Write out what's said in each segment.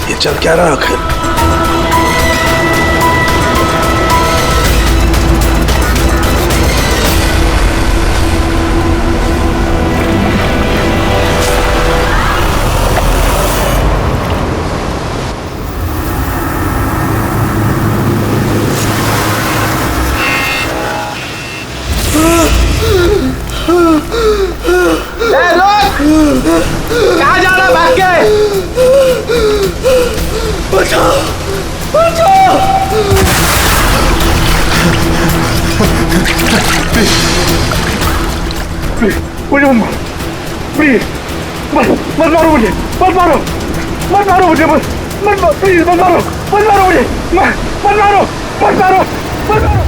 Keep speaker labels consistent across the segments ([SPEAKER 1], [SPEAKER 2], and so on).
[SPEAKER 1] ये चल क्या रहा आखिर?
[SPEAKER 2] कहाँ जा रहा भाग के? बचाओ, बचाओ! मुझे मत मारो, प्लीज मत मारो मुझे, मत मारो, मत मारो मुझे, मत मारो, प्लीज मत मारो, मत मारो मुझे, मत मारो, मत मारो, मत मारो।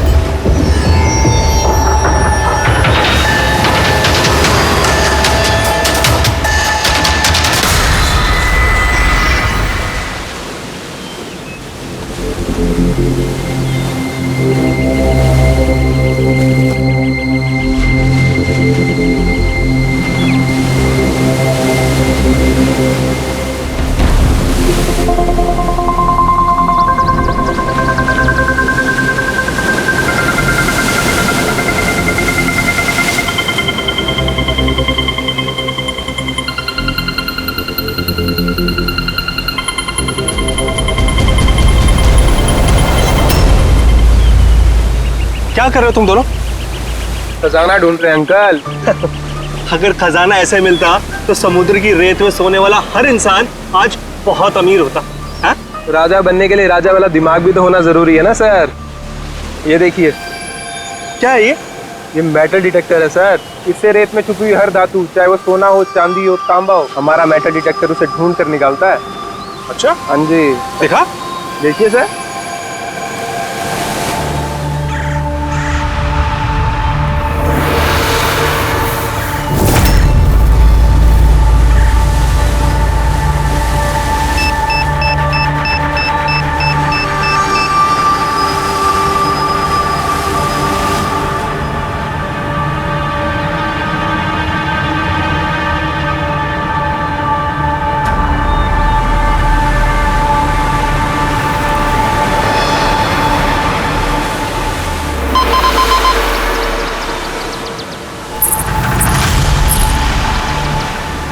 [SPEAKER 3] क्या कर रहे हो तुम दोनों?
[SPEAKER 2] खजाना ढूंढ रहे हैं अंकल।
[SPEAKER 3] अगर खजाना ऐसे मिलता तो समुद्र की रेत में सोने वाला हर इंसान आज बहुत अमीर होता है?
[SPEAKER 2] राजा बनने के लिए राजा वाला दिमाग भी तो होना जरूरी है ना सर। ये देखिए,
[SPEAKER 3] क्या है
[SPEAKER 2] ये मेटल डिटेक्टर है सर। इससे रेत में छुपी हुई हर धातु, चाहे वो सोना हो, चांदी हो, तांबा हो, हमारा मेटल डिटेक्टर उसे ढूंढ कर निकालता है।
[SPEAKER 3] अच्छा,
[SPEAKER 2] हाँ जी,
[SPEAKER 3] देखा?
[SPEAKER 2] देखिए सर।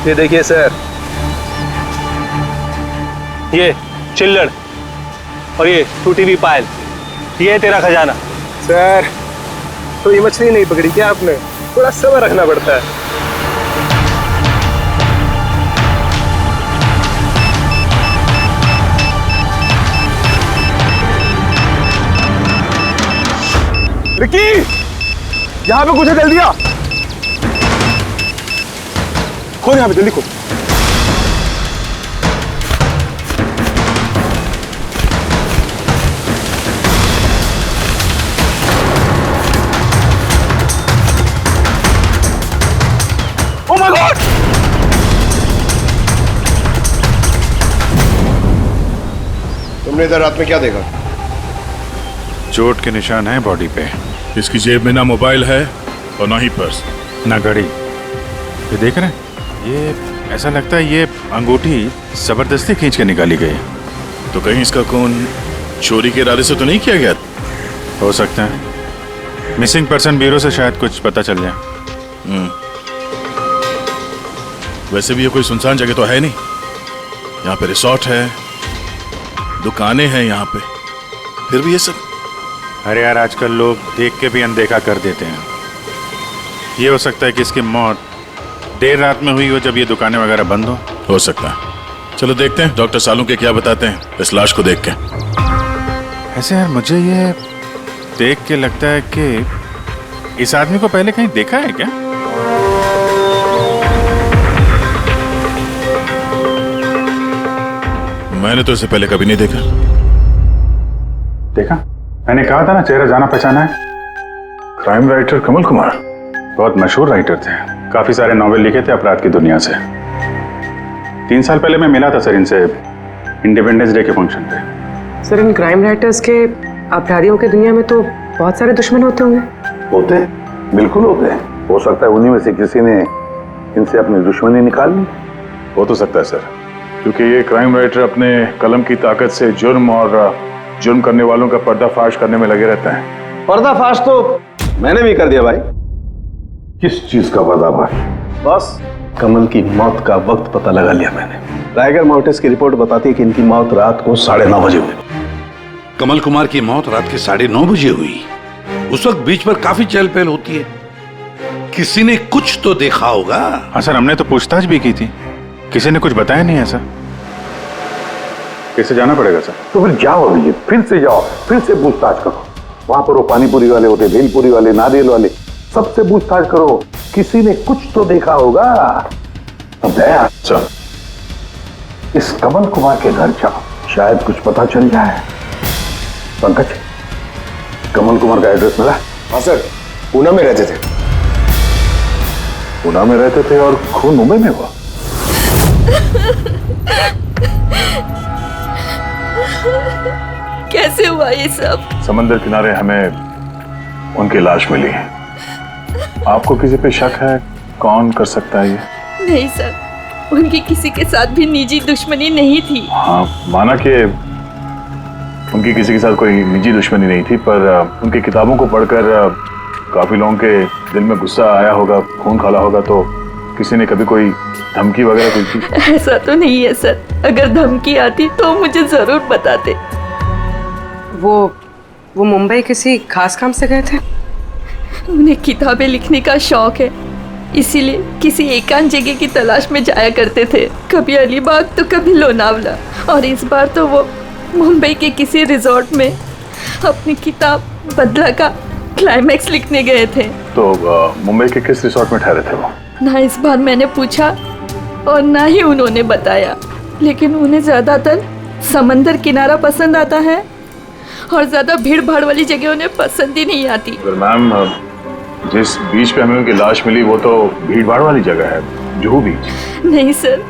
[SPEAKER 2] ये देखिए सर,
[SPEAKER 3] ये चिल्लड़ और ये टूटी हुई पायल, ये है तेरा खजाना।
[SPEAKER 2] सर तो ये मछली नहीं पकड़ी क्या आपने? थोड़ा सब्र रखना पड़ता है। रिकी, यहाँ पे कुछ है, जल्दी आ। खोल यहाँ पे, जल्दी खोल। Oh my God!
[SPEAKER 1] तुमने इधर रात में क्या देखा?
[SPEAKER 4] चोट के निशान हैं बॉडी पे।
[SPEAKER 5] इसकी जेब में ना मोबाइल है और ना ही पर्स,
[SPEAKER 4] ना घड़ी। ये देख रहे हैं? ये ऐसा लगता है ये अंगूठी जबरदस्ती खींच के निकाली गई।
[SPEAKER 5] तो कहीं इसका खून चोरी के इरादे से तो नहीं किया गया?
[SPEAKER 4] हो सकता है। मिसिंग पर्सन ब्यूरो से शायद कुछ पता चल जाए।
[SPEAKER 5] वैसे भी ये कोई सुनसान जगह तो है नहीं। यहाँ पे रिसोर्ट है, दुकानें हैं यहाँ पे, फिर भी ये सब।
[SPEAKER 4] अरे यार, आजकल लोग देख के भी अनदेखा कर देते हैं। ये हो सकता है कि इसकी मौत देर रात में हुई हो, जब ये दुकानें वगैरह बंद हो
[SPEAKER 5] सकता है। चलो देखते हैं डॉक्टर सालू के क्या बताते हैं इस लाश को देख के।
[SPEAKER 4] ऐसे यार, मुझे ये देख के लगता है कि इस आदमी को पहले कहीं देखा है क्या?
[SPEAKER 5] मैंने तो इसे पहले कभी नहीं देखा।
[SPEAKER 4] देखा? मैंने कहा था ना, चेहरा जाना पहचाना है। क्राइम राइटर कमल कुमार बहुत मशहूर राइटर थे, काफी सारे नॉवेल लिखे थे अपराध की दुनिया से। 3 साल पहले मैं मिला था सर इनसे इंडिपेंडेंस डे के फंक्शन पे।
[SPEAKER 6] सर, इन क्राइम राइटर्स के अपराधियों की दुनिया में तो बहुत सारे दुश्मन होते होंगे।
[SPEAKER 1] होते हैं, बिल्कुल होते हैं। हो सकता है उन्हीं में से किसी ने इनसे अपनी दुश्मनी निकाल ली।
[SPEAKER 5] हो तो सकता है सर,
[SPEAKER 4] क्योंकि ये क्राइम राइटर अपने कलम की ताकत से जुर्म और जुर्म करने वालों का पर्दाफाश करने में लगे रहते हैं।
[SPEAKER 1] पर्दाफाश तो मैंने भी कर दिया भाई।
[SPEAKER 7] किस चीज का पर्दाफाश?
[SPEAKER 1] बस कमल की मौत का वक्त पता लगा लिया मैंने। टाइगर मोटर्स की रिपोर्ट बताती है कि इनकी मौत रात को 9:30 बजे हुई।
[SPEAKER 7] कमल कुमार की मौत रात के 9:30 बजे हुई। उस वक्त बीच पर काफी चहल पहल होती है। किसी ने कुछ तो देखा होगा।
[SPEAKER 4] हाँ सर, हमने तो पूछताछ भी की थी, किसी ने कुछ बताया नहीं है सर। कैसे जाना पड़ेगा सर?
[SPEAKER 7] तो फिर जाओ अभिजीत, फिर से जाओ, फिर से पूछताछ करो। वहां पर वो पानीपुरी वाले होते, भेलपुरी वाले, नारियल वाले, सबसे पूछताछ करो। किसी ने कुछ तो देखा होगा। अब दया
[SPEAKER 4] सर,
[SPEAKER 7] इस कमल कुमार के घर जाओ, शायद कुछ पता चल जाए। पंकज, कमल कुमार का एड्रेस मिला?
[SPEAKER 1] हाँ सर, पूना में रहते थे।
[SPEAKER 7] पुणे में रहते थे और खून मुंबई में हुआ।
[SPEAKER 8] कैसे हुआ ये सब?
[SPEAKER 4] समंदर किनारे हमें उनकी लाश मिली है। आपको किसी पे शक है? कौन कर सकता है ये?
[SPEAKER 8] नहीं सर, उनकी किसी के साथ भी निजी दुश्मनी नहीं थी।
[SPEAKER 4] हाँ, माना कि उनकी किसी के साथ कोई निजी दुश्मनी नहीं थी, पर उनकी किताबों को पढ़कर काफी लोगों के दिल में गुस्सा आया होगा, खून खाला होगा, तो किसी ने कभी कोई धमकी वगैरह कुछ दी?
[SPEAKER 8] ऐसा तो नहीं है सर, अगर धमकी आती तो मुझे जरूर बताते।
[SPEAKER 6] वो मुंबई किसी खास काम से गए थे?
[SPEAKER 8] उन्हें किताबें लिखने का शौक है, इसीलिए किसी एकांत जगह की तलाश में जाया करते थे। कभी अलीबाग तो कभी लोनावला, और इस बार तो वो मुंबई के किसी रिजॉर्ट में अपनी किताब बदला का क्लाइमैक्स लिखने गए थे।
[SPEAKER 4] तो मुंबई के किस रिसोर्ट में ठहरे थे वो?
[SPEAKER 8] ना इस बार मैंने पूछा और ना ही उन्होंने बताया, लेकिन उन्हें ज्यादातर समंदर किनारा पसंद आता है और ज्यादा भीड़ भाड़ वाली जगह उन्हें पसंद ही नहीं आती।
[SPEAKER 4] मैम, जिस बीच पे हमें उनकी लाश मिली वो तो भीड़ भाड़ वाली जगह है, जुहू बीच।
[SPEAKER 8] नहीं सर,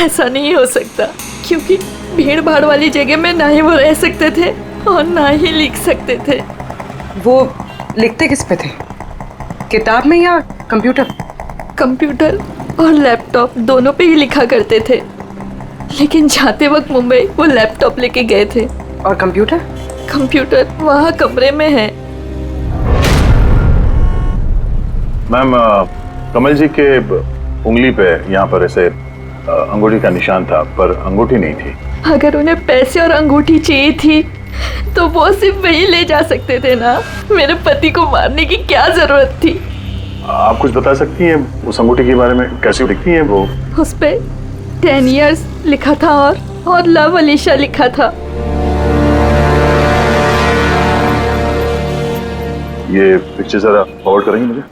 [SPEAKER 8] ऐसा नहीं हो सकता, क्योंकि भीड़ भाड़ वाली जगह में ना ही वो रह सकते थे और ना ही लिख सकते थे।
[SPEAKER 6] वो लिखते किस पे थे? किताब में या कंप्यूटर?
[SPEAKER 8] कंप्यूटर और लैपटॉप दोनों पे ही लिखा करते थे, लेकिन जाते वक्त मुंबई वो लैपटॉप लेके गए थे।
[SPEAKER 6] और कंप्यूटर?
[SPEAKER 8] कंप्यूटर वहाँ कमरे में है।
[SPEAKER 4] मैम, कमल जी के उंगली पे यहाँ पर ऐसे अंगूठी का निशान था, पर अंगूठी नहीं थी।
[SPEAKER 8] अगर उन्हें पैसे और अंगूठी चाहिए थी तो वो सिर्फ वही ले जा सकते थे ना। मेरे पति को मारने की क्या जरूरत थी?
[SPEAKER 4] आप कुछ बता सकती हैं उस अंगूठी के बारे में? कैसी दिखती है वो?
[SPEAKER 8] उस पे 10 years लिखा था और लव अलीशा लिखा था।
[SPEAKER 4] ये पिक्चर जरा फॉरवर्ड करेंगे मुझे?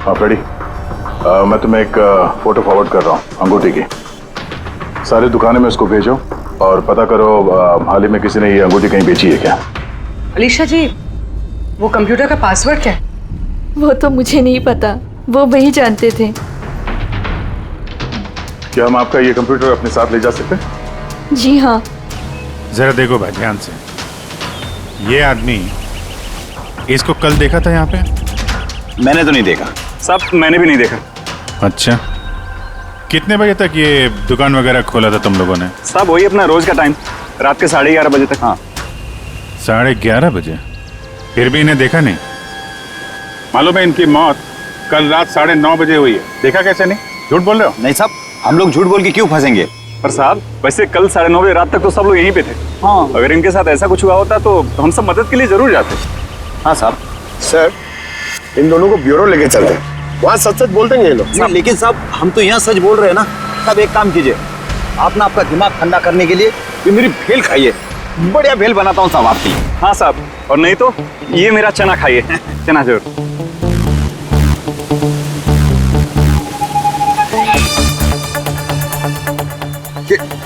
[SPEAKER 4] हाँ फ्रेडी, मैं तुम्हें एक फोटो फॉरवर्ड कर रहा हूँ अंगूठी की। सारी दुकानों में उसको भेजो और पता करो हाल ही में किसी ने ये अंगूठी कहीं बेची है क्या।
[SPEAKER 6] अलीशा जी, वो कंप्यूटर का पासवर्ड क्या है?
[SPEAKER 8] वो तो मुझे नहीं पता, वो वही जानते थे।
[SPEAKER 4] क्या हम आपका ये कंप्यूटर अपने साथ ले जा सकते हैं?
[SPEAKER 8] जी हाँ।
[SPEAKER 9] जरा देखो भाई ध्यान से, ये आदमी, इसको कल देखा था यहाँ पे?
[SPEAKER 3] मैंने तो नहीं देखा साहब, मैंने भी नहीं देखा।
[SPEAKER 9] अच्छा, कितने बजे तक ये दुकान वगैरह खोला था तुम लोगों ने?
[SPEAKER 3] साहब वही अपना रोज का टाइम, रात के 11:30 बजे तक। हाँ
[SPEAKER 9] 11:30 बजे? फिर भी इन्हें देखा नहीं?
[SPEAKER 4] मालूम है इनकी मौत कल रात 9:30 बजे हुई है। देखा कैसे नहीं? झूठ बोल रहे हो?
[SPEAKER 3] नहीं साहब, हम लोग झूठ बोल के क्यों फंसेंगे? पर साहब वैसे कल 9:30 बजे रात तक तो सब लोग यहीं पे थे। हाँ, अगर इनके साथ ऐसा कुछ हुआ होता तो हम सब मदद के लिए जरूर जाते। हाँ साहब।
[SPEAKER 1] सर, इन दोनों को ब्यूरो लेके चलते हैं, वहाँ सच सच बोल देंगे ये लोग।
[SPEAKER 3] लेकिन साहब हम तो यहाँ सच बोल रहे हैं ना। साहब एक काम कीजिए, आप ना आपका दिमाग ठंडा करने के लिए ये मेरी भेल खाइए, बढ़िया भेल बनाता हूँ साहब आपकी। हाँ साहब, और नहीं तो ये मेरा चना खाइए, चना जरूर।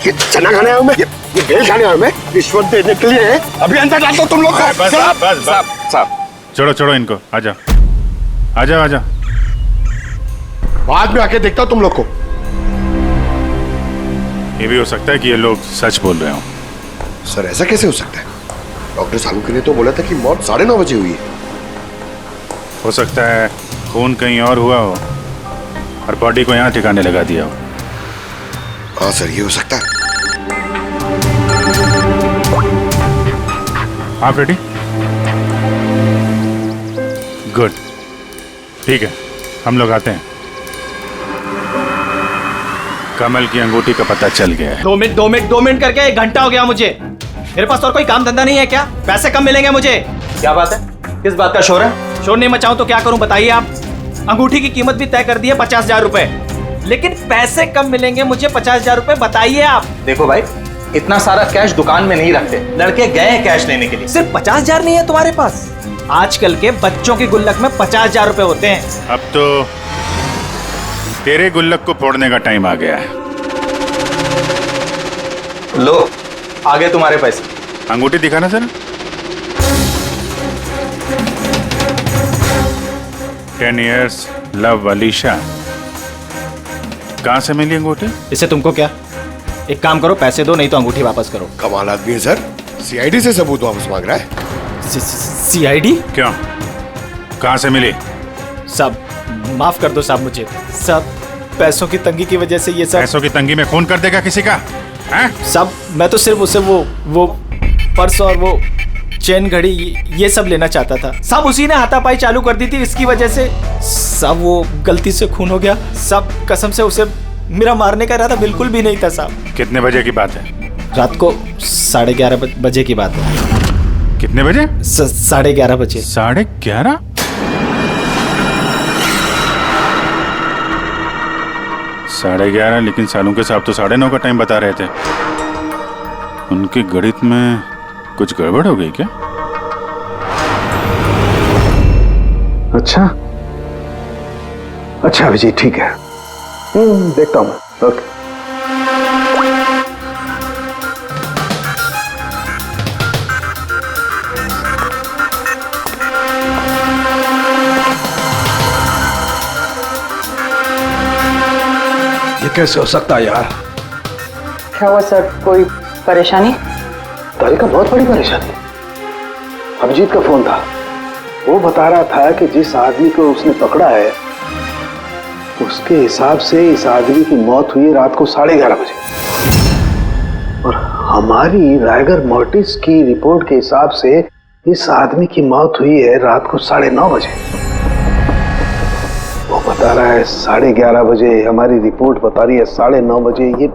[SPEAKER 1] ये चना खाने आया हूँ मैं, ये भेल खाने आया हूँ मैं, रिश्वत देने के लिए है। अभी अंदर डाल दो तुम लोग।
[SPEAKER 3] साहब
[SPEAKER 9] छोड़ो इनको, आजा।
[SPEAKER 1] बाद में आके देखता हूँ तुम लोग को।
[SPEAKER 9] ये भी हो सकता है कि ये लोग सच बोल रहे हो।
[SPEAKER 1] सर ऐसा कैसे हो सकता है?
[SPEAKER 10] डॉक्टर सालू ने तो बोला था कि मौत 9:30 बजे हुई है।
[SPEAKER 9] हो सकता है खून कहीं और हुआ हो और बॉडी को यहाँ ठिकाने लगा दिया हो।
[SPEAKER 10] हाँ सर, ये हो सकता है।
[SPEAKER 9] आप रेडी? गुड, ठीक है, हम लोग आते हैं। कमल की अंगूठी का पता चल गया है।
[SPEAKER 11] 2 मिनट करके 1 घंटा हो गया मुझे। मेरे पास और कोई काम धंधा नहीं है क्या? पैसे कम मिलेंगे मुझे। क्या बात है? किस बात का शोर है? शोर नहीं मचाऊं तो क्या करूं बताइए आप? अंगूठी की कीमत भी तय कर दी है 50,000 रुपए, लेकिन पैसे कम मिलेंगे मुझे 50,000 रुपए, बताइए आप।
[SPEAKER 3] देखो भाई, इतना सारा कैश दुकान में नहीं रखते, लड़के गए हैं कैश लेने के लिए।
[SPEAKER 11] सिर्फ 50,000 नहीं है तुम्हारे पास? आजकल के बच्चों की गुल्लक में 50,000 रुपए होते हैं।
[SPEAKER 9] अब तो तेरे गुल्लक को फोड़ने का टाइम आ गया है।
[SPEAKER 3] लो, आगे तुम्हारे पैसे।
[SPEAKER 9] अंगूठी दिखाना सर। 10 years love Alisha. कहां से मिली अंगूठी?
[SPEAKER 11] इससे तुमको क्या? एक काम करो, पैसे दो, नहीं तो अंगूठी वापस करो।
[SPEAKER 10] कमाल आदमी है सर, सीआईडी से सबूत वापस मांग रहा है।
[SPEAKER 11] सीआईडी?
[SPEAKER 9] क्यों, कहां से मिली?
[SPEAKER 11] साहब माफ कर दो साहब मुझे। साहब पैसों की तंगी की वजह से ये सब।
[SPEAKER 9] पैसों की तंगी में खून कर देगा किसी का?
[SPEAKER 11] साहब मैं तो सिर्फ उसे वो पर्स और वो चेन घड़ी ये सब लेना चाहता था। साहब उसी ने हाथापाई चालू कर दी थी, इसकी वजह से साहब वो गलती से खून हो गया। साहब कसम से उसे मेरा मारने का इरादा बिल्कुल भी नहीं था साहब।
[SPEAKER 9] कितने बजे की बात है?
[SPEAKER 11] रात को 11:30 बजे की बात है।
[SPEAKER 9] कितने बजे?
[SPEAKER 11] 11:30 बजे।
[SPEAKER 9] 11:30? साढ़े 11, लेकिन सालों के साहब तो 9:30 का टाइम बता रहे थे। उनके गणित में कुछ गड़बड़ हो गई क्या?
[SPEAKER 1] अच्छा अभिजीत, ठीक है, देखता हूं मैं। ओके। ये कैसे हो सकता है यार?
[SPEAKER 6] क्या हुआ सर, कोई परेशानी?
[SPEAKER 1] तारिका, बहुत बड़ी परेशानी। अभिजीत का फोन था, वो बता रहा था कि जिस आदमी को उसने पकड़ा है उसके हिसाब से इस आदमी की मौत हुई रात को 11:30 बजे, और हमारी रायगर मोर्टिस की रिपोर्ट के हिसाब से इस आदमी की मौत हुई है रात को 9:30 बजे। वो बता रहा है 11:30 बजे, हमारी रिपोर्ट बता रही है 9:30 बजे। ये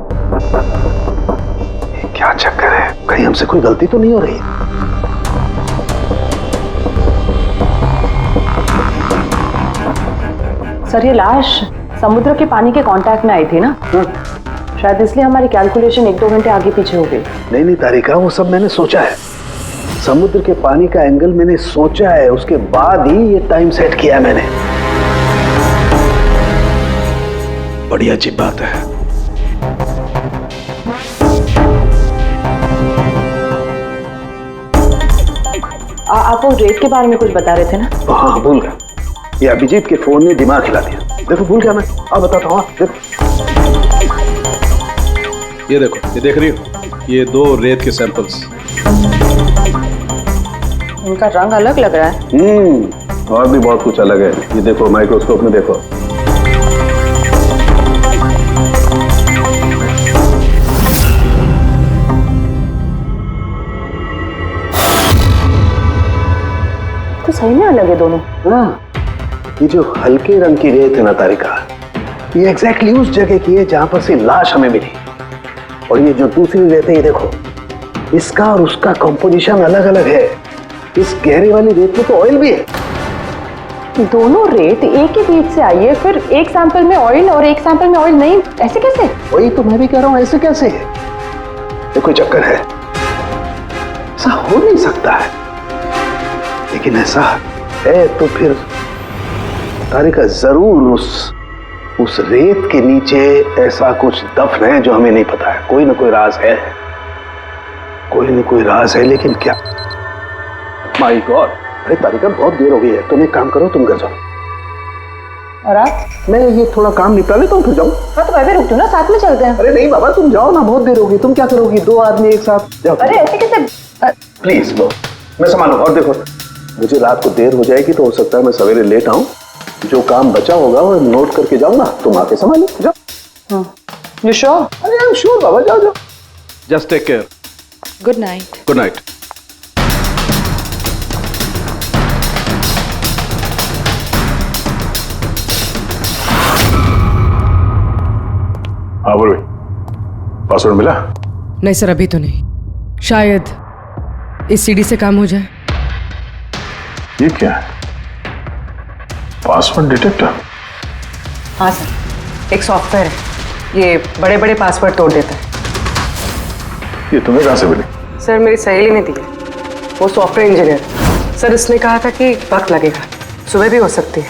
[SPEAKER 1] क्या चक्कर है? कहीं हमसे कोई गलती तो नहीं हो रही है?
[SPEAKER 6] सर ये लाश समुद्र के पानी के कांटेक्ट में आई थी ना, शायद इसलिए हमारी कैलकुलेशन 1-2 घंटे आगे पीछे हो गई।
[SPEAKER 1] नहीं तारिका, वो सब मैंने सोचा है। समुद्र के पानी का एंगल मैंने सोचा है, उसके बाद ही ये टाइम सेट किया है मैंने। बड़ी अजीब बात है।
[SPEAKER 6] आप वो रेट के बारे में कुछ बता रहे थे ना?
[SPEAKER 1] हाँ, भूल गया। ये अभिजीत के फोन ने दिमाग हिला दिया। देखो, भूल गया मैं। अब बताता हूँ। देखो, ये देखो, ये देख रही हो, ये 2 रेत के सैंपल्स।
[SPEAKER 6] इनका रंग अलग लग रहा है।
[SPEAKER 1] और भी बहुत कुछ अलग है। ये देखो, माइक्रोस्कोप में देखो।
[SPEAKER 6] तो सही में अलग है दोनों।
[SPEAKER 1] हाँ, ये जो हल्के रंग की रेत है ना तारिका, ये एग्जैक्टली उस जगह की है जहां पर से लाश हमें मिली। और ये जो दूसरी रेत है, ये देखो, इसका और उसका कंपोजिशन अलग अलग है। इस गहरे वाली रेत में तो ऑयल भी है।
[SPEAKER 6] दोनों रेत एक ही बीच से आई है, फिर एक सैंपल में ऑयल और एक सैंपल में ऑयल नहीं, ऐसे कैसे?
[SPEAKER 1] वही तो मैं भी कह रहा हूं, ऐसे कैसे है? ये कोई चक्कर है? ऐसा हो नहीं सकता है। लेकिन ऐसा है तो फिर तारिका जरूर उस रेत के नीचे ऐसा कुछ दफन है जो हमें नहीं पता है। कोई ना कोई राज है, कोई ना कोई राज है, लेकिन क्या? My God! अरे तारिका, बहुत देर हो गई है। तुम एक काम करो, तुम घर जाओ।
[SPEAKER 6] और आप?
[SPEAKER 1] मैं ये थोड़ा काम निपटा लेता हूँ, फिर जाऊँ।
[SPEAKER 6] हाँ तो मैं भी रुक दूँ ना, साथ में चलते हैं।
[SPEAKER 1] अरे नहीं बाबा, तुम जाओ ना, बहुत देर होगी। तुम क्या करोगी? 2 आदमी एक साथ जाओ।
[SPEAKER 6] अरे ऐसे कैसे?
[SPEAKER 1] प्लीज लो। मैं संभालूंगा। और देखो, मुझे रात को देर हो जाएगी तो हो सकता है मैं सवेरे लेट आऊं। जो काम बचा होगा वो नोट करके जाऊंगा, तुम आके संभालो। जाओ।
[SPEAKER 6] You sure?
[SPEAKER 1] अरे आई एम श्योर बाबा, जाओ जाओ।
[SPEAKER 2] Just take care.
[SPEAKER 6] Good night.
[SPEAKER 2] Good night.
[SPEAKER 4] हाँ बोलो, पासवर्ड मिला?
[SPEAKER 12] नहीं सर, अभी तो नहीं। शायद इस सीडी से काम हो जाए।
[SPEAKER 4] ये क्या है? Password detector?
[SPEAKER 6] हाँ सर, एक सॉफ्टवेयर है, ये बड़े बड़े पासवर्ड तोड़ देता है।
[SPEAKER 4] ये तुम्हें कहां से मिली?
[SPEAKER 12] सर मेरी सहेली ने दी है, वो सॉफ्टवेयर इंजीनियर। सर इसने कहा था कि वक्त लगेगा, सुबह भी हो सकती है,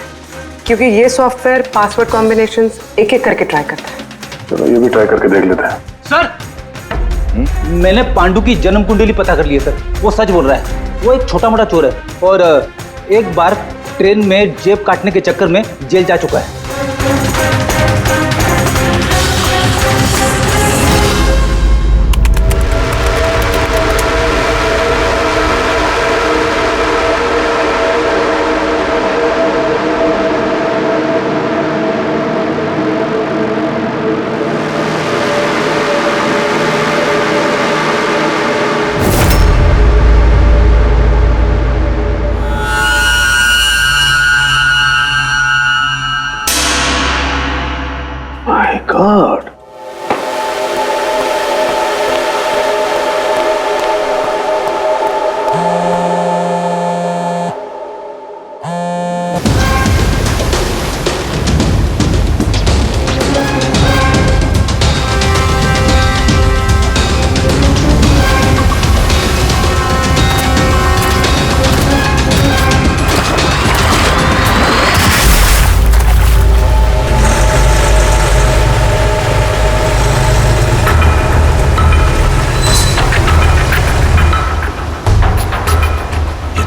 [SPEAKER 12] क्योंकि ये सॉफ्टवेयर पासवर्ड कॉम्बिनेशंस एक एक करके ट्राई करता है।
[SPEAKER 4] चलो ये भी ट्राई करके देख लेते हैं।
[SPEAKER 11] सर मैंने पांडु की जन्म कुंडली पता कर ली है सर। वो सच बोल रहा है, वो एक छोटा मोटा चोर है और एक बार ट्रेन में जेब काटने के चक्कर में जेल जा चुका है।
[SPEAKER 1] माय गॉड,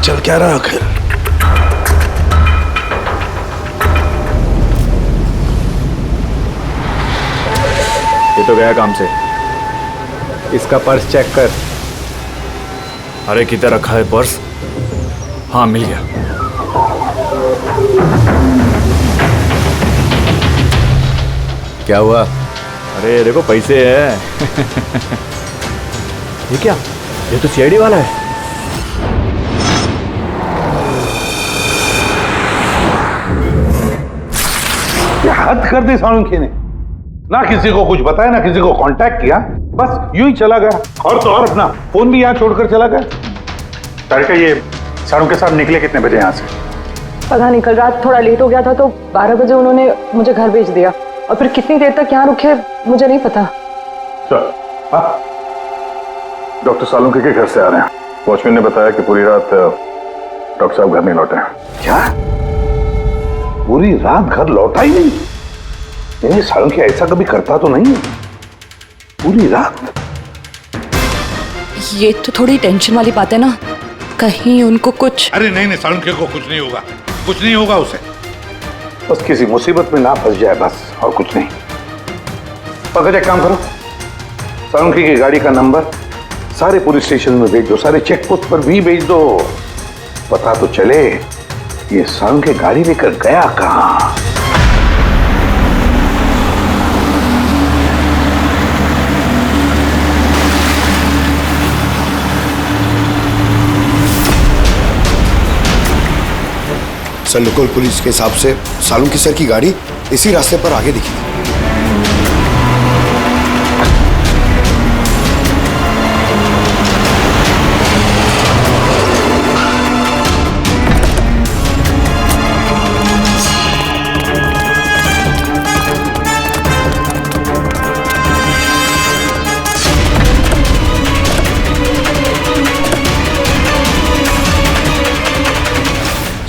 [SPEAKER 1] चल क्या रहा आखिर?
[SPEAKER 3] ये तो गया काम से। इसका पर्स चेक कर।
[SPEAKER 5] अरे किधर रखा है पर्स? हाँ मिल गया।
[SPEAKER 3] क्या हुआ?
[SPEAKER 5] अरे देखो पैसे है।
[SPEAKER 3] ये क्या? ये तो सीआईडी वाला है।
[SPEAKER 7] हद कर दी सालुंखे ने, ना किसी को कुछ बताया ना किसी को कांटेक्ट किया, बस यूं ही चला गया। और तो और अपना फोन भी यहाँ छोड़कर चला गया।
[SPEAKER 4] तारिका, ये सारों के साथ निकले कितने बजे यहाँ से?
[SPEAKER 6] पता नहीं, कल रात थोड़ा लेट हो गया था तो 12 बजे उन्होंने मुझे घर भेज दिया, और फिर कितनी देर तक यहाँ रुके मुझे नहीं पता।
[SPEAKER 4] चल, हाँ। डॉक्टर सालुंखे के घर से आ रहे हैं। वॉचमैन ने बताया कि पूरी रात डॉक्टर साहब घर नहीं लौटे हैं।
[SPEAKER 7] क्या पूरी रात घर लौटा ही नहीं? नहीं, सालुंखे ऐसा कभी करता तो नहीं है। पूरी रात?
[SPEAKER 8] ये तो थोड़ी टेंशन वाली बात है ना, कहीं उनको कुछ।
[SPEAKER 7] अरे नहीं नहीं, सालुंखे को कुछ नहीं होगा, कुछ नहीं होगा उसे। बस किसी मुसीबत में ना फंस जाए, बस, और कुछ नहीं। पकड़, एक काम करो, सालुंखे की गाड़ी का नंबर सारे पुलिस स्टेशन में भेज दो, सारे चेक पोस्ट पर भी भेज दो। पता तो चले ये सालुंखे गाड़ी लेकर गया कहां।
[SPEAKER 10] सर, लोकल पुलिस के हिसाब से सालुंखे सर की गाड़ी इसी रास्ते पर आगे दिखी।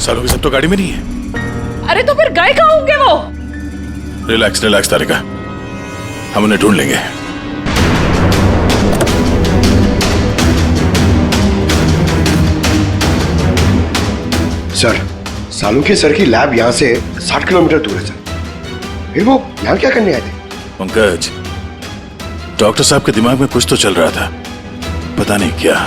[SPEAKER 5] सालों के सब तो गाड़ी में नहीं है।
[SPEAKER 8] अरे तो फिर गए कहाँ होंगे वो?
[SPEAKER 5] रिलैक्स रिलैक्स तारिका, हम उन्हें ढूंढ लेंगे।
[SPEAKER 10] सर, सालुंखे सर की लैब यहाँ से 60 किलोमीटर दूर है सर। फिर वो यहाँ क्या करने आए थे?
[SPEAKER 5] पंकज, डॉक्टर साहब के दिमाग में कुछ तो चल रहा था, पता नहीं क्या।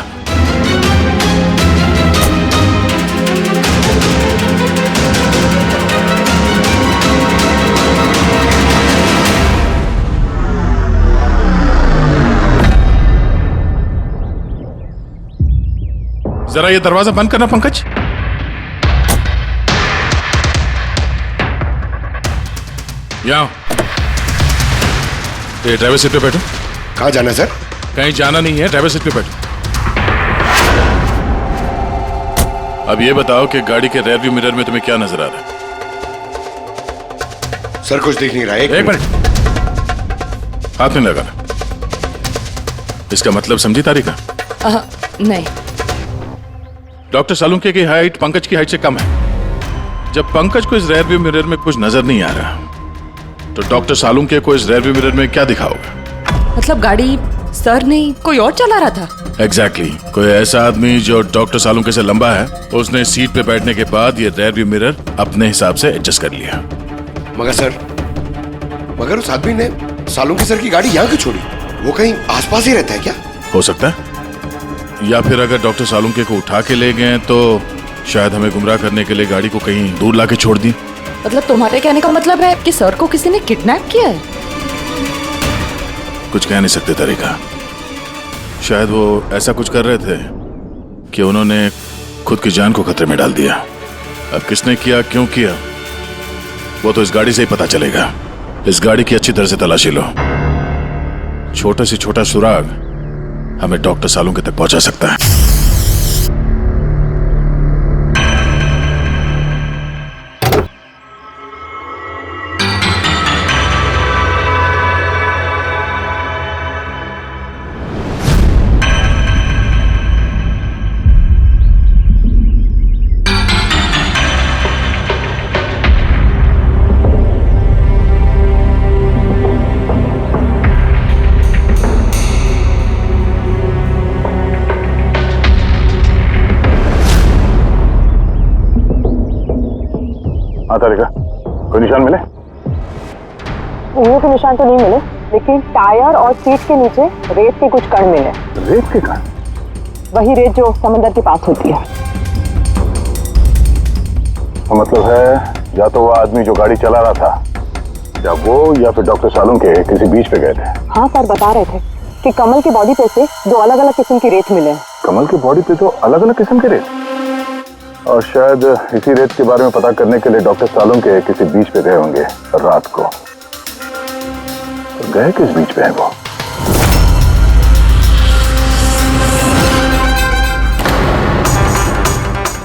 [SPEAKER 5] जरा ये दरवाजा बंद करना पंकज। यहाँ ये ड्राइवर सीट पे बैठो।
[SPEAKER 10] कहाँ जाना सर?
[SPEAKER 5] कहीं जाना नहीं है, ड्राइवर सीट पे बैठो। अब ये बताओ कि गाड़ी के रेयर व्यू मिरर में तुम्हें क्या नजर आ रहा है?
[SPEAKER 10] सर कुछ दिख नहीं रहा है।
[SPEAKER 5] एक मिनट, हाथ में लगाना। इसका मतलब समझी तारिका?
[SPEAKER 8] नहीं।
[SPEAKER 5] डॉक्टर सालुंके की हाइट पंकज की हाइट से कम है। जब पंकज को इस रेयर व्यू मिरर में कुछ नजर नहीं आ रहा तो डॉक्टर सालुंके को इस रेयर व्यू मिरर में क्या दिखा होगा?
[SPEAKER 8] मतलब गाड़ी सर नहीं कोई और चला रहा था?
[SPEAKER 5] एग्जैक्टली कोई ऐसा आदमी जो डॉक्टर सालुंके से लंबा है, उसने सीट पे बैठने के बाद ये रेयर व्यू मिरर अपने हिसाब से एडजस्ट कर लिया।
[SPEAKER 10] मगर उस आदमी ने सालुंके सर की गाड़ी यहाँ क्यों छोड़ी? वो कहीं आसपास ही रहता है क्या?
[SPEAKER 5] हो सकता है, या फिर अगर डॉक्टर सालुंके को उठा के ले गए तो शायद हमें गुमराह करने के लिए गाड़ी को कहीं दूर लाके छोड़ दी।
[SPEAKER 8] मतलब तुम्हारे कहने का मतलब है कि सर को किसी ने किडनैप किया है?
[SPEAKER 5] कुछ कह नहीं सकते तरीका। शायद वो ऐसा कुछ कर रहे थे कि उन्होंने खुद की जान को खतरे में डाल दिया। अब किसने किया, क्यों किया, वो तो इस गाड़ी से ही पता चलेगा। इस गाड़ी की अच्छी तरह से तलाशी लो। छोटा से छोटा सुराग हमें डॉक्टर सालुंके तक पहुंचा सकता है।
[SPEAKER 4] तारिका, कोई निशान मिले?
[SPEAKER 6] उंगलियों के निशान तो नहीं मिले, लेकिन टायर और सीट के नीचे रेत के कुछ कण मिले।
[SPEAKER 4] रेत के कण?
[SPEAKER 6] वही रेत जो समंदर के पास होती है।
[SPEAKER 4] तो मतलब है या तो वो आदमी जो गाड़ी चला रहा था, या वो या फिर डॉक्टर सालुंके किसी बीच पे गए थे।
[SPEAKER 6] हाँ सर, बता रहे थे कि कमल की बॉडी पे से 2 अलग-अलग किस्म की रेत मिले।
[SPEAKER 4] कमल की बॉडी पे तो अलग अलग किस्म के रेत, और शायद इसी रेत के बारे में पता करने के लिए डॉक्टर सालुंके किसी बीच पे गए होंगे रात को। तो गए किस बीच पे है वो?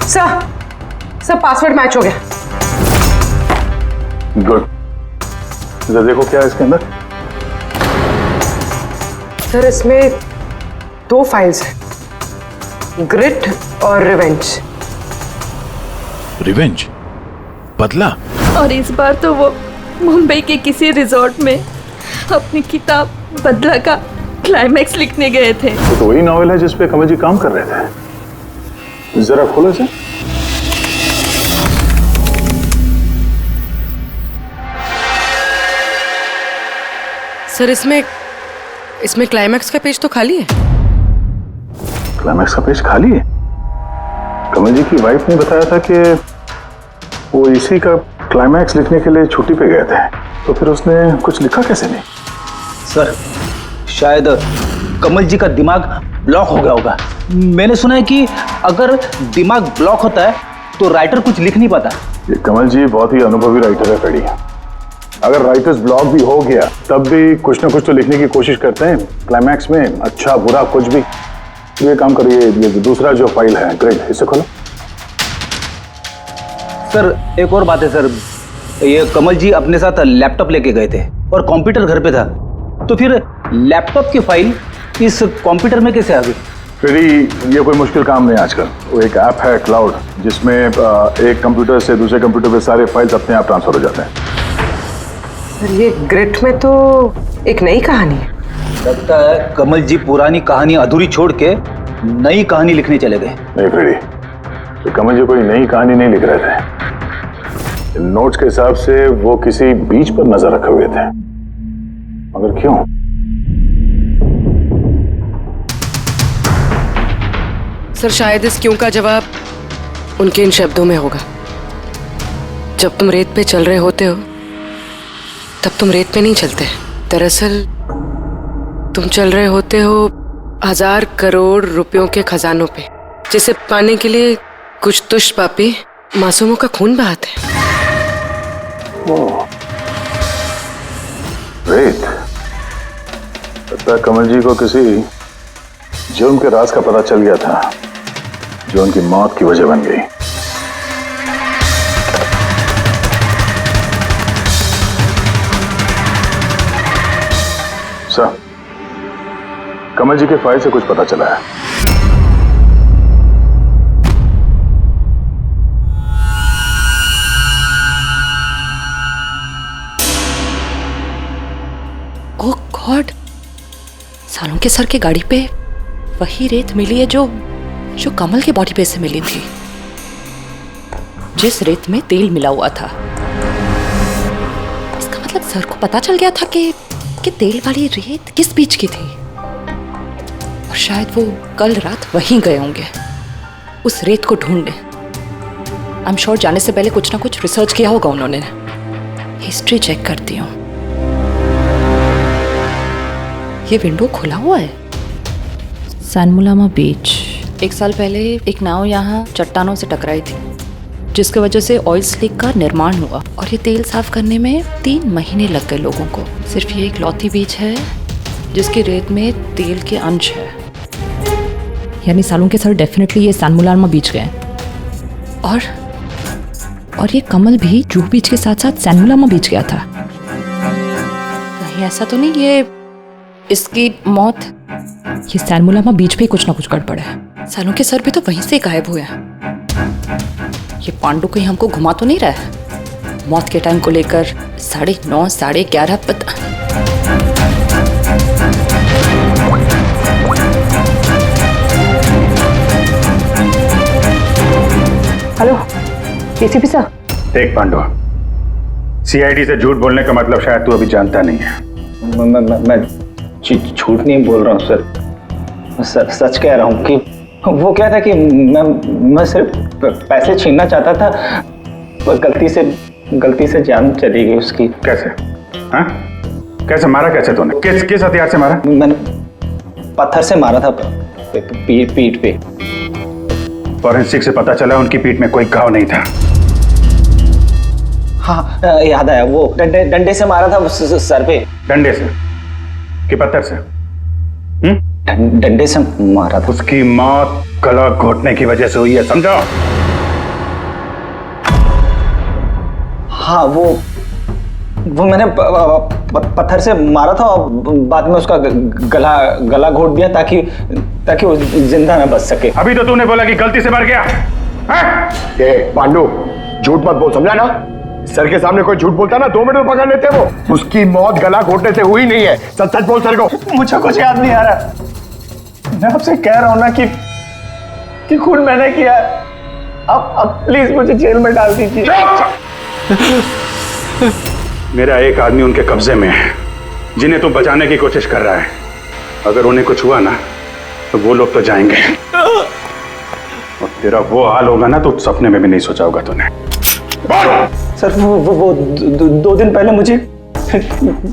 [SPEAKER 12] सर पासवर्ड मैच हो गया।
[SPEAKER 4] गुड। जरा देखो क्या है इसके अंदर।
[SPEAKER 12] सर इसमें 2 फाइल्स हैं, ग्रिट और रिवेंज।
[SPEAKER 5] रिवेंज? बदला?
[SPEAKER 8] और इस बार तो वो मुंबई के किसी रिजॉर्ट में अपनी किताब बदला का क्लाइमैक्स लिखने गए थे।
[SPEAKER 4] तो वही नॉवेल है जिसपे कमल जी काम कर रहे थे। जरा खोलो इसे।
[SPEAKER 12] सर इसमें क्लाइमैक्स का पेज तो खाली है।
[SPEAKER 4] क्लाइमैक्स का पेज खाली है? कमल जी की वाइफ ने बताया था कि वो इसी का क्लाइमैक्स लिखने के लिए छुट्टी पे गए थे, तो फिर उसने कुछ लिखा कैसे नहीं?
[SPEAKER 11] सर शायद कमल जी का दिमाग ब्लॉक हो गया होगा। मैंने सुना है कि अगर दिमाग ब्लॉक होता है तो राइटर कुछ लिख नहीं पाता।
[SPEAKER 4] ये कमल जी बहुत ही अनुभवी राइटर है फेडी। अगर राइटर्स ब्लॉक भी हो गया तब भी कुछ ना कुछ तो लिखने की कोशिश करते हैं क्लाइमैक्स में, अच्छा बुरा कुछ भी। ये काम करिए, ये दूसरा जो फाइल है ग्रेट, इसे खोलो।
[SPEAKER 11] सर एक और बात है सर, ये कमल जी अपने साथ लैपटॉप लेके गए थे और कंप्यूटर घर पे था, तो फिर लैपटॉप की फाइल इस कंप्यूटर में कैसे आ गई?
[SPEAKER 4] फेडी ये कोई मुश्किल काम नहीं आजकल। वो एक ऐप है क्लाउड, जिसमें एक कंप्यूटर से दूसरे कंप्यूटर पे सारे फाइल्स अपने आप ट्रांसफर हो जाते हैं।
[SPEAKER 12] सर ये ग्रिट में तो एक नई कहानी है।
[SPEAKER 11] लगता है कमल जी पुरानी कहानी अधूरी छोड़ के नई कहानी लिखने चले गए।
[SPEAKER 4] नहीं फ्रेडी, तो कमल जी कोई नई कहानी नहीं लिख रहे थे। नोट्स के हिसाब से वो किसी बीच पर नजर रखे हुए थे, मगर क्यों?
[SPEAKER 12] सर शायद इस क्यों का जवाब उनके इन शब्दों में होगा। जब तुम रेत पे चल रहे होते हो तब तुम रेत पे नहीं चलते। दरअसल तुम चल रहे होते हो 1000 करोड़ रुपयों के खजानों पे, जिसे पाने के लिए कुछ दुष्ट पापी मासूमों का खून बहाते हैं।
[SPEAKER 4] रेत, लगता है कमल जी को किसी जुर्म के राज का पता चल गया था जो उनकी मौत की वजह बन गई। सर, कमल जी के फाइल से कुछ पता चला है।
[SPEAKER 8] ओह गॉड, सालों के सर के गाड़ी पे वही रेत मिली है जो कमल के बॉडी पे से मिली थी, जिस रेत में तेल मिला हुआ था। इसका मतलब सर को पता चल गया था कि तेल वाली रेत किस बीच की थी, और शायद वो कल रात वहीं गए होंगे उस रेत को ढूंढने। आई एम श्योर जाने से पहले कुछ ना कुछ रिसर्च किया होगा उन्होंने। हिस्ट्री चेक करती हूँ। ये विंडो खुला हुआ है। सनमुलामा बीच। 1 साल पहले एक नाव यहाँ चट्टानों से टकराई थी, जिसकी वजह से ऑयल स्लिक का निर्माण हुआ, और ये तेल साफ करने में 3 महीने लग गए लोगों को। सिर्फ ये एक लौती बीच है जिसकी रेत में तेल के अंश है। यानी सालों के सर डेफिनेटली ये सनमुलामा बीच गए। और ये कमल भी जूहू बीच के साथ साथ सनमुलामा बीच गया था। कहीं ऐसा तो नहीं ये इसकी मौत, ये सनमुलामा बीच पे कुछ ना कुछ गड़बड़ है। सालों के सर भी तो वहीं से गायब हुए हैं। ये पांडु कहीं हमको घुमा तो नहीं रहा है मौत के टाइम को लेकर? 9:30 11:30 पता।
[SPEAKER 6] हेलो एसीपी साहब।
[SPEAKER 4] देख पांडु, सीआईडी से झूठ बोलने का मतलब शायद तू अभी जानता नहीं है।
[SPEAKER 11] मैं झूठ नहीं बोल रहा हूँ सर, सच कह रहा हूँ कि वो क्या था कि मैं सिर्फ पैसे छीनना चाहता था, पर गलती से जान चली गई उसकी।
[SPEAKER 4] कैसे? हाँ? कैसे मारा? कैसे तूने? किस हथियार से मारा?
[SPEAKER 11] मैंने पत्थर से मारा था पीठ पे।
[SPEAKER 4] फॉरेंसिक से पता चला उनकी पीठ में कोई घाव नहीं था।
[SPEAKER 11] हाँ याद आया, वो डंडे से मारा था सर पे।
[SPEAKER 4] डंडे से कि पत्थर से?
[SPEAKER 11] डंडे से मारा था।
[SPEAKER 4] उसकी मौत गला घोटने की वजह से हुई है, समझो?
[SPEAKER 11] हाँ वो मैंने पत्थर से मारा था और बाद में उसका गला घोट दिया ताकि वो जिंदा न बच सके।
[SPEAKER 4] अभी तो तूने बोला कि गलती से मर गया।
[SPEAKER 10] पांडु झूठ मत बोल, समझा ना? सर के सामने कोई झूठ बोलता ना 2 मिनट में पकड़ लेते वो। उसकी मौत गला घोटने से हुई नहीं है। सच बोल सर को।
[SPEAKER 2] मुझे कुछ याद नहीं आ रहा। मैं आपसे कह रहा हूं ना कि खून मैंने किया। अब प्लीज मुझे जेल में डाल दीजिए।
[SPEAKER 4] मेरा एक आदमी उनके कब्जे में है जिन्हें तू बचाने की कोशिश कर रहा है। अगर उन्हें कुछ हुआ ना तो वो लोग तो जाएंगे, और तेरा वो हाल होगा ना तो सपने में भी नहीं सोचा होगा तूने।
[SPEAKER 11] सर वो 2 दिन पहले मुझे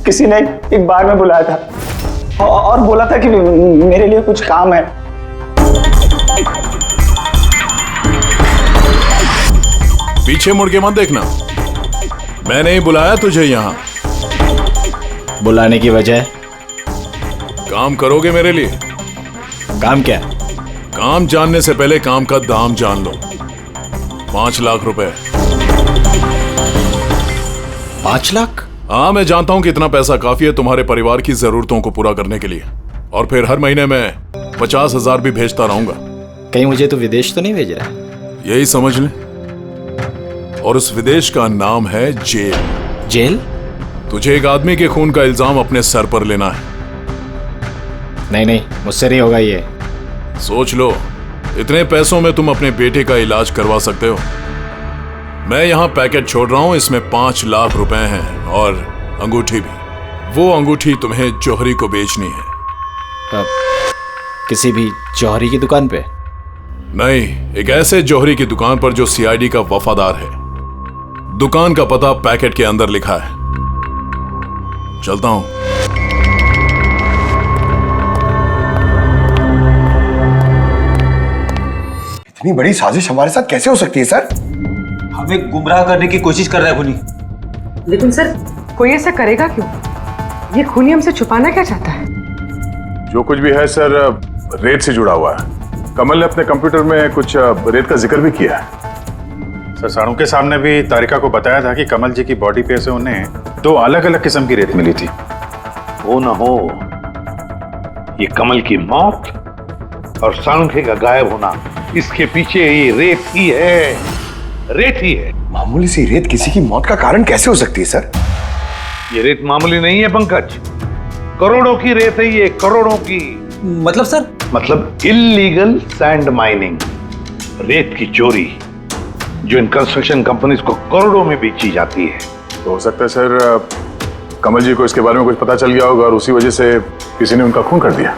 [SPEAKER 11] किसी ने एक बार में बुलाया था और बोला था कि मेरे लिए कुछ काम है।
[SPEAKER 5] पीछे मुड़ के मत देखना, मैंने ही बुलाया तुझे यहाँ।
[SPEAKER 11] बुलाने की वजह?
[SPEAKER 5] काम करोगे मेरे लिए?
[SPEAKER 11] काम क्या?
[SPEAKER 5] काम जानने से पहले काम का दाम जान लो। 5 लाख रुपए।
[SPEAKER 11] 5 लाख?
[SPEAKER 5] हाँ, मैं जानता हूं कि इतना पैसा काफी है तुम्हारे परिवार की जरूरतों को पूरा करने के लिए, और फिर हर महीने में 50,000 भी भेजता रहूंगा।
[SPEAKER 11] कहीं मुझे तो विदेश तो नहीं भेज रहा?
[SPEAKER 5] यही समझ ले, और उस विदेश का नाम है जेल।
[SPEAKER 11] जेल?
[SPEAKER 5] तुझे एक आदमी के खून का इल्जाम अपने सर पर लेना है।
[SPEAKER 11] नहीं, मुझसे नहीं होगा ये।
[SPEAKER 5] सोच लो, इतने पैसों में तुम अपने बेटे का इलाज करवा सकते हो। मैं यहाँ पैकेट छोड़ रहा हूँ, इसमें 5 लाख रुपए हैं और अंगूठी भी। वो अंगूठी तुम्हें जौहरी को बेचनी है।
[SPEAKER 11] किसी भी जौहरी की दुकान पे?
[SPEAKER 5] नहीं, एक ऐसे जौहरी की दुकान पर जो सीआईडी का वफादार है। दुकान का पता पैकेट के अंदर लिखा है। चलता हूं।
[SPEAKER 10] इतनी बड़ी साजिश हमारे साथ कैसे हो सकती है सर?
[SPEAKER 11] हमें गुमराह करने की कोशिश कर रहा है खूनी।
[SPEAKER 12] लेकिन सर कोई ऐसा करेगा क्यों? ये खूनी हमसे छुपाना क्या चाहता है?
[SPEAKER 4] जो कुछ भी है सर रेत से जुड़ा हुआ है। कमल ने अपने कंप्यूटर में कुछ रेत का जिक्र भी किया है। सर साड़ू के सामने भी तारिका को बताया था कि कमल जी की बॉडी पे से उन्हें 2 अलग अलग किस्म की रेत मिली थी।
[SPEAKER 7] वो न हो ये कमल की मौत और साळुंखे का गायब होना, इसके पीछे ये रेत ही है, रेत ही है।
[SPEAKER 10] मामूली सी रेत किसी की मौत का कारण कैसे हो सकती है सर?
[SPEAKER 7] ये रेत मामूली नहीं है पंकज, करोड़ों की रेत है ये, करोड़ों की।
[SPEAKER 11] मतलब सर?
[SPEAKER 7] मतलब इल्लीगल सैंड माइनिंग, रेत की चोरी जो इन कंस्ट्रक्शन कंपनीज को करोड़ों में बेची जाती है।
[SPEAKER 4] तो हो सकता है सर कमल जी को इसके बारे में कुछ पता चल गया होगा और उसी वजह से किसी ने उनका खून कर दिया।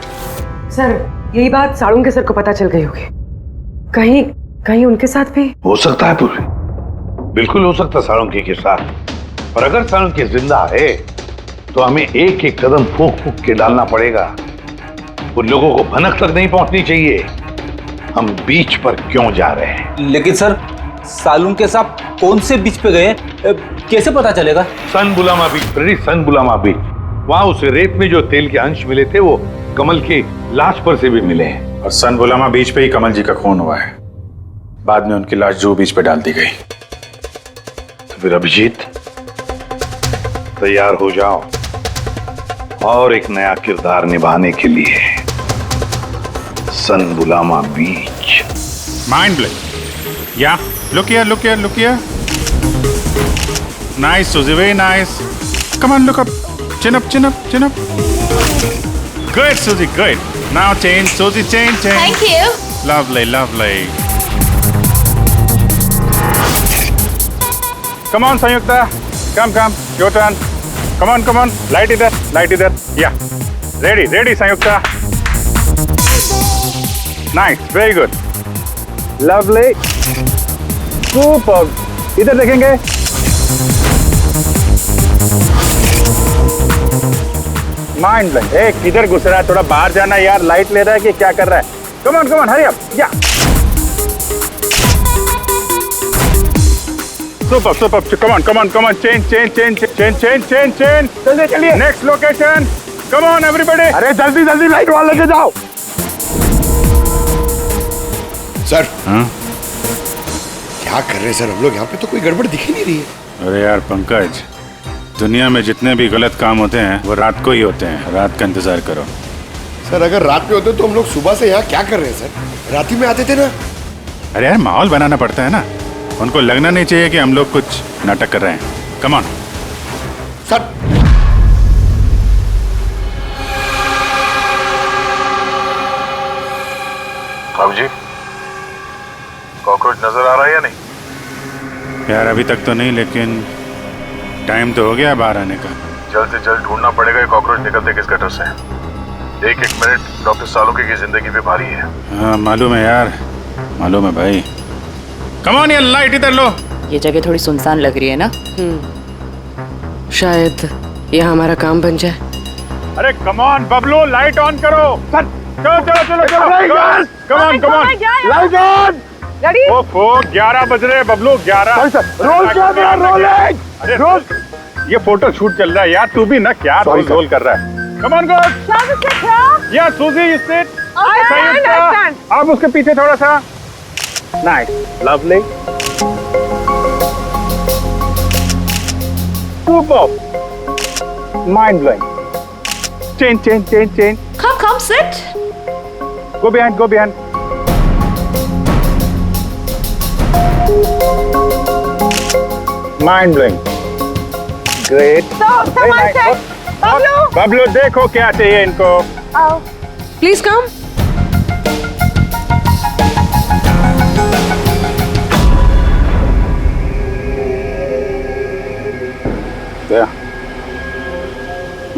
[SPEAKER 12] सर यही बात साड़ू के सर को पता चल गई होगी। कहीं कहीं उनके साथ भी
[SPEAKER 7] हो सकता है पूरी, बिल्कुल हो सकता है साळुंखे के साथ। पर अगर साळुंखे जिंदा है तो हमें एक एक कदम फूंक फूंक के डालना पड़ेगा। उन लोगों को भनक तक नहीं पहुंचनी चाहिए हम बीच पर क्यों जा रहे हैं।
[SPEAKER 11] लेकिन सर साळुंखे साहब कौन से बीच पे गए, कैसे पता चलेगा?
[SPEAKER 7] सन बुलामा बीच, सन बुलामा बीच, वहां उस रेत में जो तेल के अंश मिले थे वो कमल के लाश पर से भी मिले हैं।
[SPEAKER 4] और सन बुलामा बीच पे ही कमल जी का खून हुआ है। बाद में उनकी लाश जो बीच पे डाल दी गई।
[SPEAKER 7] तो फिर अभिजीत तैयार हो जाओ और एक नया किरदार निभाने के लिए सन बुलामा बीच।
[SPEAKER 9] Mind blowing. या look here. Nice, Suzy, very nice. Come on, look up. Chin up. Good, Suzy, good. Now change, Suzy, change.
[SPEAKER 8] Thank you.
[SPEAKER 9] Lovely. Come on, Sanyukta. Come. Your turn. Come on. Light either. Yeah. Ready, Sanyukta. Nice, very good. Lovely. Super. इधर देखेंगे। Mind blank. किधर घुस रहा है? थोड़ा बाहर जाना यार, लाइट ले रहा है कि क्या कर रहा है? Come on hurry up. या सुपर कम ऑन चेंज चलिए next location. Come on everybody.
[SPEAKER 10] अरे जल्दी लाइट वाला लेके जाओ सर। क्या कर रहे हैं सर हम लोग यहाँ पे? तो कोई गड़बड़ दिख ही नहीं रही है।
[SPEAKER 9] अरे यार पंकज, दुनिया में जितने भी गलत काम होते हैं वो रात को ही होते हैं। रात का इंतजार करो।
[SPEAKER 10] सर अगर रात में होते तो हम लोग सुबह से यहाँ क्या कर रहे हैं सर? रात ही में आते थे ना।
[SPEAKER 9] अरे यार माहौल बनाना पड़ता है ना, उनको लगना नहीं चाहिए कि हम लोग कुछ नाटक कर रहे हैं। Come on
[SPEAKER 10] sir.
[SPEAKER 4] जी कॉकरोच नजर आ रहा है या नहीं?
[SPEAKER 9] यार अभी तक तो नहीं, लेकिन टाइम तो हो गया बाहर आने का।
[SPEAKER 4] जल्द से जल्द ढूंढना पड़ेगा ये कॉकरोच निकलते किस गटर से। एक मिनट डॉक्टर साळुंखे की जिंदगी पे भारी है।
[SPEAKER 9] हाँ मालूम है यार, मालूम है भाई। कम ऑन यार, लाइट इधर लो।
[SPEAKER 13] ये जगह थोड़ी सुनसान लग रही है ना?
[SPEAKER 12] शायद ये हमारा काम बन जाए।
[SPEAKER 9] अरे come on Bablu, light on करो। चलो कम ऑन
[SPEAKER 10] लाइट ऑन।
[SPEAKER 9] ओफो 11 बज रहे हैं बबलू, 11। रोल ये फोटो शूट चल रहा है यार, तू भी ना क्या रोल कर रहा है। Come on girls. या सूजी यू सिट। आप उसके पीछे थोड़ा सा। Nice, lovely, super, mind blowing. Change.
[SPEAKER 8] Come, sit.
[SPEAKER 9] Go behind. Mind blowing. Great.
[SPEAKER 8] So nice.
[SPEAKER 9] Bablu देखो क्या चाहिए इनको।
[SPEAKER 12] Please come.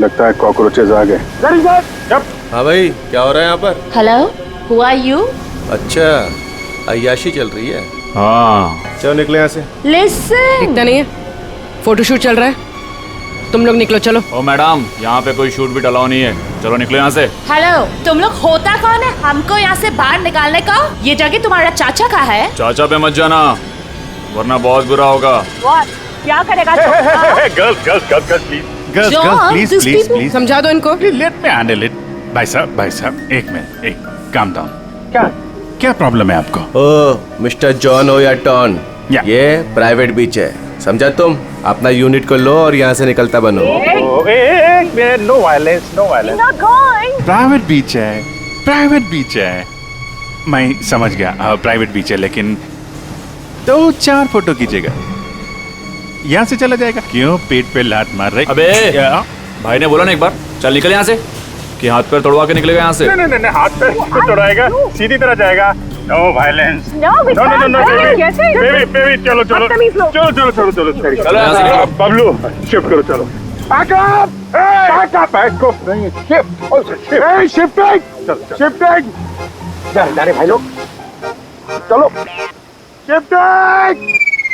[SPEAKER 4] लगता है कॉकरोचेज आ गए।
[SPEAKER 14] हाँ भाई, क्या हो रहा है यहाँ पर?
[SPEAKER 8] Hello, who are you?
[SPEAKER 14] अच्छा, अय्याशी चल रही है।
[SPEAKER 9] हाँ
[SPEAKER 14] चलो निकले यहाँ से।
[SPEAKER 8] Listen.
[SPEAKER 12] दिखता नहीं है, फोटोशूट चल रहा है। तुम लोग निकलो, चलो।
[SPEAKER 3] ओ मैडम, यहाँ पे कोई शूट भी अलाउ नहीं है, चलो निकलो यहाँ से।
[SPEAKER 8] हेलो, तुम लोग होता कौन है हमको यहाँ से बाहर निकालने का? ये जगह तुम्हारा चाचा का है।
[SPEAKER 3] चाचा पे मत जाना, वरना बहुत बुरा होगा।
[SPEAKER 8] क्या करेगा?
[SPEAKER 4] प्लीज
[SPEAKER 12] समझा दो इनको।
[SPEAKER 4] Let me handle it. भाई साहब एक मिनट, एक काम डाउन। क्या प्रॉब्लम है आपको?
[SPEAKER 14] ओ मिस्टर जॉन हो या टॉन,
[SPEAKER 4] या।
[SPEAKER 14] ये प्राइवेट बीच है, समझा? तुम अपना यूनिट को लो और यहाँ से निकलता बनो।
[SPEAKER 9] No violence, no violence.
[SPEAKER 4] Private beach है, मैं समझ गया, प्राइवेट बीच है, लेकिन 2-4 फोटो कीजिएगा, यहाँ से चला जाएगा। क्यों पेट पे लात मार रहे?
[SPEAKER 3] अबे भाई ने बोला ना एक बार, चल निकल यहाँ से, कि हाथ पैर तोड़वा के निकलेगा यहाँ से।
[SPEAKER 9] नहीं, हाथ पैर तो तोड़ाएगा, सीधी तरह जाएगा। No violence. नो, बेबी, चलो। बबलू, शिफ्ट करो, चलो। शिफ्टिंग।
[SPEAKER 10] जाने भाई लोग, चलो।
[SPEAKER 9] शिफ्टिंग।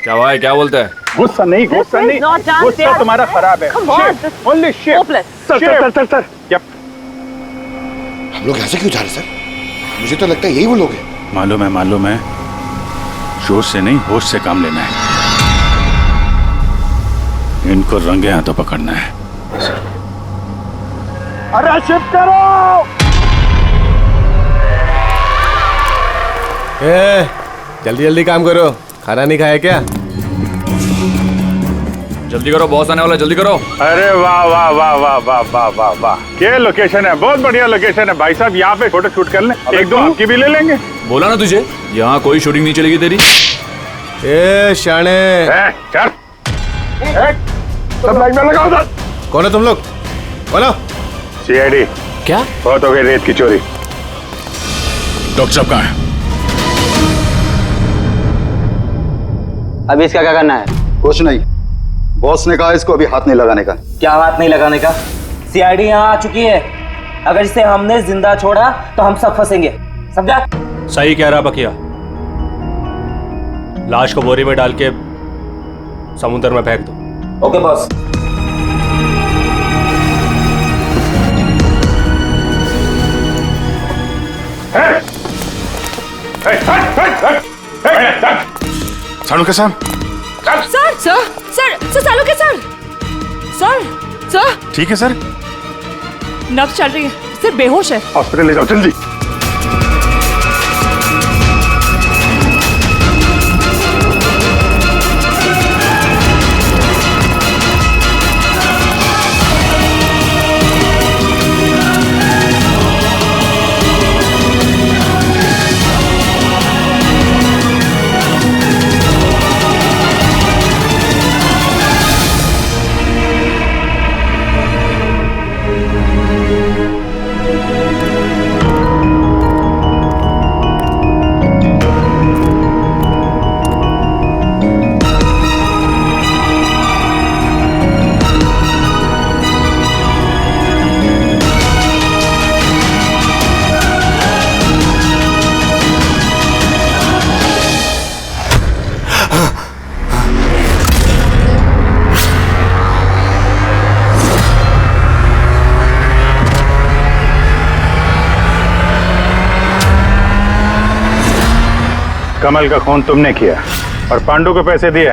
[SPEAKER 3] क्या भाई, क्या बोलते हैं?
[SPEAKER 9] गुस्सा नहीं, गुस्सा तुम्हारा खराब है। Only shift. सर।
[SPEAKER 10] हम लोग ऐसे क्यों जा रहे सर? मुझे तो लगता है यही वो लोग हैं।
[SPEAKER 4] मालूम है, जोश से नहीं होश से काम लेना है, इनको रंगे हाथों पकड़ना है।
[SPEAKER 9] अरे शिफ्ट करो।
[SPEAKER 14] जल्दी काम करो, खाना नहीं खाया क्या?
[SPEAKER 3] जल्दी करो, बॉस आने वाला, जल्दी करो।
[SPEAKER 9] अरे वाह, क्या लोकेशन है, बहुत बढ़िया लोकेशन है भाई साहब। यहाँ पे फोटो शूट कर लें, एक दो आपकी भी ले लेंगे।
[SPEAKER 3] बोला ना तुझे, यहाँ कोई शूटिंग नहीं चलेगी तेरी।
[SPEAKER 14] ए शाने,
[SPEAKER 9] चल। सब लाइन में लगाओ सर।
[SPEAKER 14] कौन है तुम लोग? बोलो।
[SPEAKER 9] सीआईडी।
[SPEAKER 14] क्या?
[SPEAKER 9] बहुत हो गई रेत की चोरी।
[SPEAKER 4] डॉक्टर साहब कहाँ है?
[SPEAKER 15] अभी इसका क्या करना है?
[SPEAKER 16] कुछ नहीं, बॉस ने कहा इसको अभी हाथ नहीं लगाने का।
[SPEAKER 15] क्या हाथ नहीं लगाने का? सीआईडी यहाँ आ चुकी है, अगर इसे हमने जिंदा छोड़ा तो हम सब फंसेंगे, समझा?
[SPEAKER 11] सही कह रहा बकिया, लाश को बोरी में डाल के समुद्र में फेंक दो।
[SPEAKER 15] Okay boss.
[SPEAKER 4] सालू के साहब।
[SPEAKER 8] सर, सालू के सर।
[SPEAKER 4] ठीक है सर।
[SPEAKER 8] नब्ज चल रही है, सिर्फ बेहोश है।
[SPEAKER 9] हॉस्पिटल ले जाओ जल्दी। कमल का खून तुमने किया और पांडु को पैसे दिए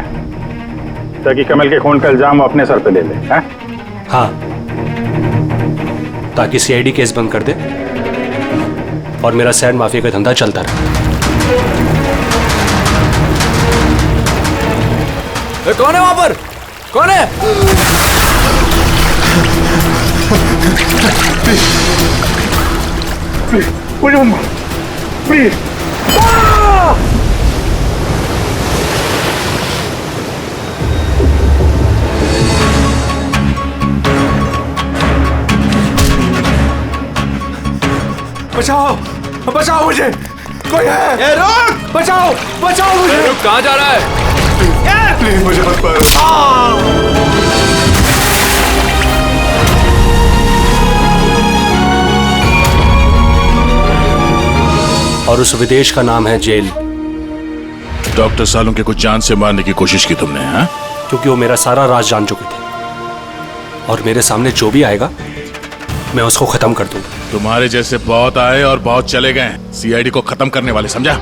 [SPEAKER 9] ताकि कमल के खून का इल्जाम वो अपने सर पे ले ले, हैं?
[SPEAKER 11] हाँ, ताकि सीआईडी केस बंद कर दे और मेरा सैंड माफिया का धंधा चलता रहे।
[SPEAKER 3] कौन है वहां पर? कौन है?
[SPEAKER 9] प्लीज।
[SPEAKER 2] बचाओ मुझे, कोई है?
[SPEAKER 3] ए, रुक!
[SPEAKER 2] बचाओ मुझे।
[SPEAKER 3] रुक, कहाँ जा रहा है?
[SPEAKER 2] प्लीज मुझे मत मारो।
[SPEAKER 11] और उस विदेश का नाम है जेल।
[SPEAKER 5] डॉक्टर सालों के कुछ जान से मारने की कोशिश की तुमने, हाँ?
[SPEAKER 11] क्योंकि वो मेरा सारा राज जान चुके थे।
[SPEAKER 17] और मेरे सामने जो भी आएगा मैं उसको खत्म कर दूंगा।
[SPEAKER 5] तुम्हारे जैसे बहुत आए और बहुत चले गए, सीआईडी को खत्म करने वाले, समझा?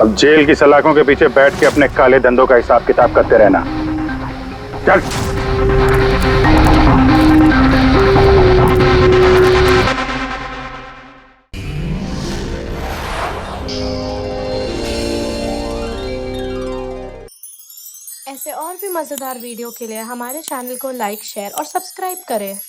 [SPEAKER 9] अब जेल की सलाखों के पीछे बैठ के अपने काले धंधों का हिसाब किताब करते रहना। चल।
[SPEAKER 18] ऐसे और भी मज़ेदार वीडियो के लिए हमारे चैनल को लाइक, शेयर और सब्सक्राइब करें।